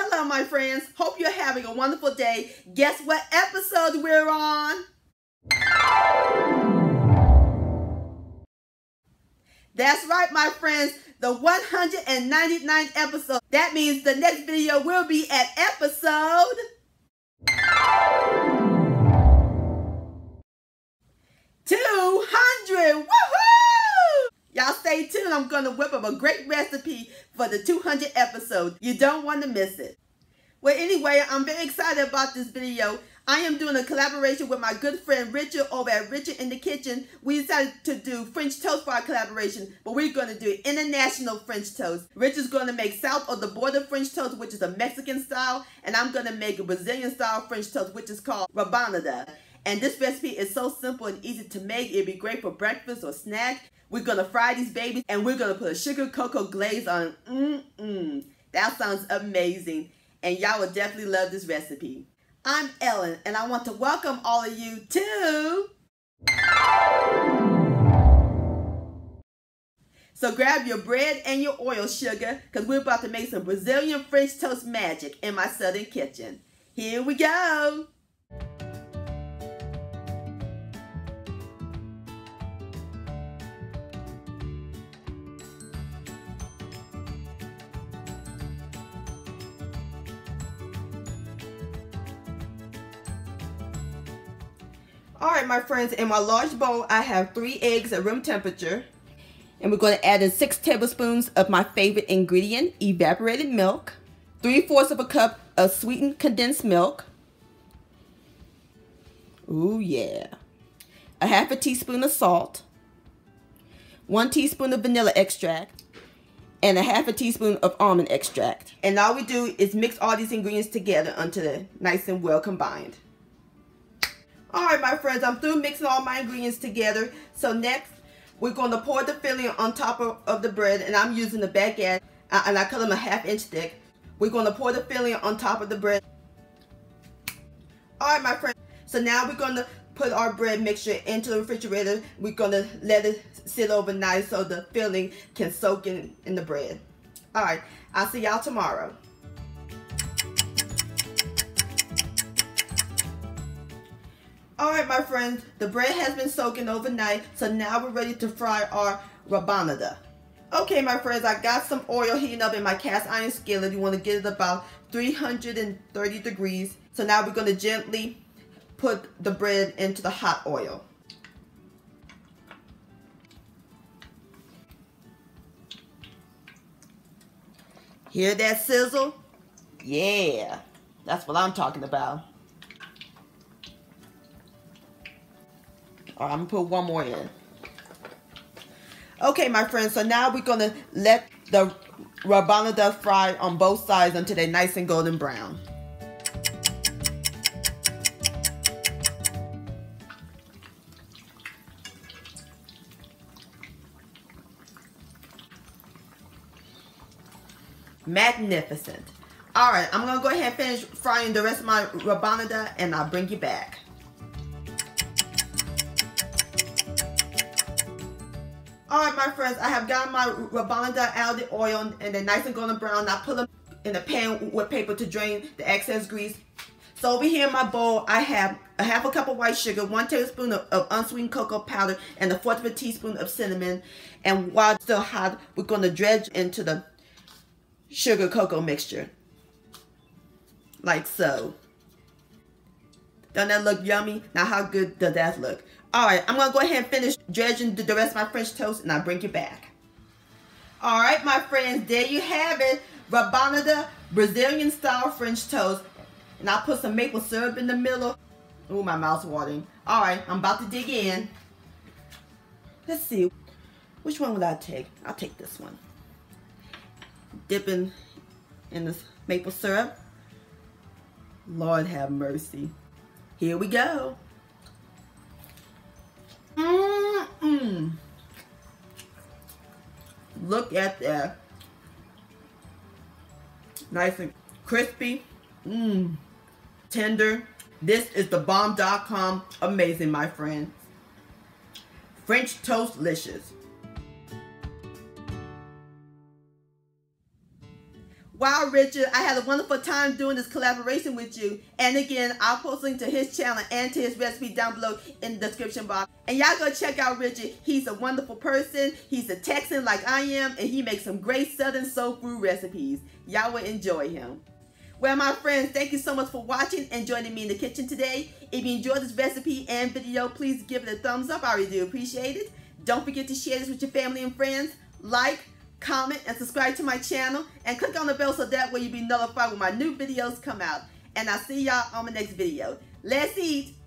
Hello, my friends. Hope you're having a wonderful day. Guess what episode we're on? That's right, my friends. The 199th episode. That means the next video will be at episode 200. Woohoo! Y'all stay tuned. I'm going to whip up a great recipe for the 200th episode. You don't want to miss it. Well, anyway, I'm very excited about this video. I am doing a collaboration with my good friend Richard over at Richard in the Kitchen. We decided to do French toast for our collaboration, but we're going to do international French toast. Richard's going to make south of the border French toast, which is a Mexican style, and I'm going to make a Brazilian style French toast, which is called Rabanada. And this recipe is so simple and easy to make. It'd be great for breakfast or snack. We're going to fry these babies, and we're going to put a sugar cocoa glaze on. That sounds amazing, and y'all will definitely love this recipe. I'm Ellen, and I want to welcome all of you to... So grab your bread and your oil sugar, because we're about to make some Brazilian French toast magic in my southern kitchen. Here we go! Alright, my friends, in my large bowl I have 3 eggs at room temperature, and we're going to add in 6 tablespoons of my favorite ingredient, evaporated milk, 3/4 of a cup of sweetened condensed milk, ooh yeah, a half a teaspoon of salt, 1 teaspoon of vanilla extract, and a half a teaspoon of almond extract. And all we do is mix all these ingredients together until they're nice and well combined. Alright, my friends, I'm through mixing all my ingredients together. So next, we're going to pour the filling on top of the bread, and I'm using the baguette, and I cut them a 1/2 inch thick. We're going to pour the filling on top of the bread. Alright, my friends, so now we're going to put our bread mixture into the refrigerator. We're going to let it sit overnight so the filling can soak in the bread. Alright, I'll see y'all tomorrow. Alright, my friends, the bread has been soaking overnight, so now we're ready to fry our rabanada. Okay, my friends, I got some oil heating up in my cast iron skillet. You want to get it about 330 degrees. So now we're going to gently put the bread into the hot oil. Hear that sizzle? Yeah, that's what I'm talking about. Alright, I'm going to put one more in. Okay, my friends, so now we're going to let the rabanada fry on both sides until they're nice and golden brown. Magnificent. Alright, I'm going to go ahead and finish frying the rest of my rabanada, and I'll bring you back. Alright, my friends, I have gotten my rabanada out of the oil and they're nice and golden brown. I put them in a pan with paper to drain the excess grease. So over here in my bowl, I have a 1/2 cup of white sugar, 1 tablespoon of unsweetened cocoa powder, and 1/4 teaspoon of cinnamon. And while it's still hot, we're going to dredge into the sugar cocoa mixture. Like so. Doesn't that look yummy? Now how good does that look? Alright, I'm going to go ahead and finish dredging the rest of my French toast, and I'll bring you back. Alright, my friends, there you have it. Rabanada Brazilian style French toast. And I'll put some maple syrup in the middle. Ooh, my mouth's watering. Alright, I'm about to dig in. Let's see. Which one will I take? I'll take this one. Dipping in this maple syrup. Lord have mercy. Here we go. Look at that. Nice and crispy. Tender. This is the bomb.com. Amazing, my friend. French toast-licious. Wow, Richard, I had a wonderful time doing this collaboration with you. And again, I'll post a link to his channel and to his recipe down below in the description box. And y'all go check out Richard. He's a wonderful person. He's a Texan like I am, and he makes some great Southern soul food recipes. Y'all will enjoy him. Well, my friends, thank you so much for watching and joining me in the kitchen today. If you enjoyed this recipe and video, please give it a thumbs up. I really do appreciate it. Don't forget to share this with your family and friends. Like, comment, and subscribe to my channel. And click on the bell so that way you'll be notified when my new videos come out. And I'll see y'all on my next video. Let's eat.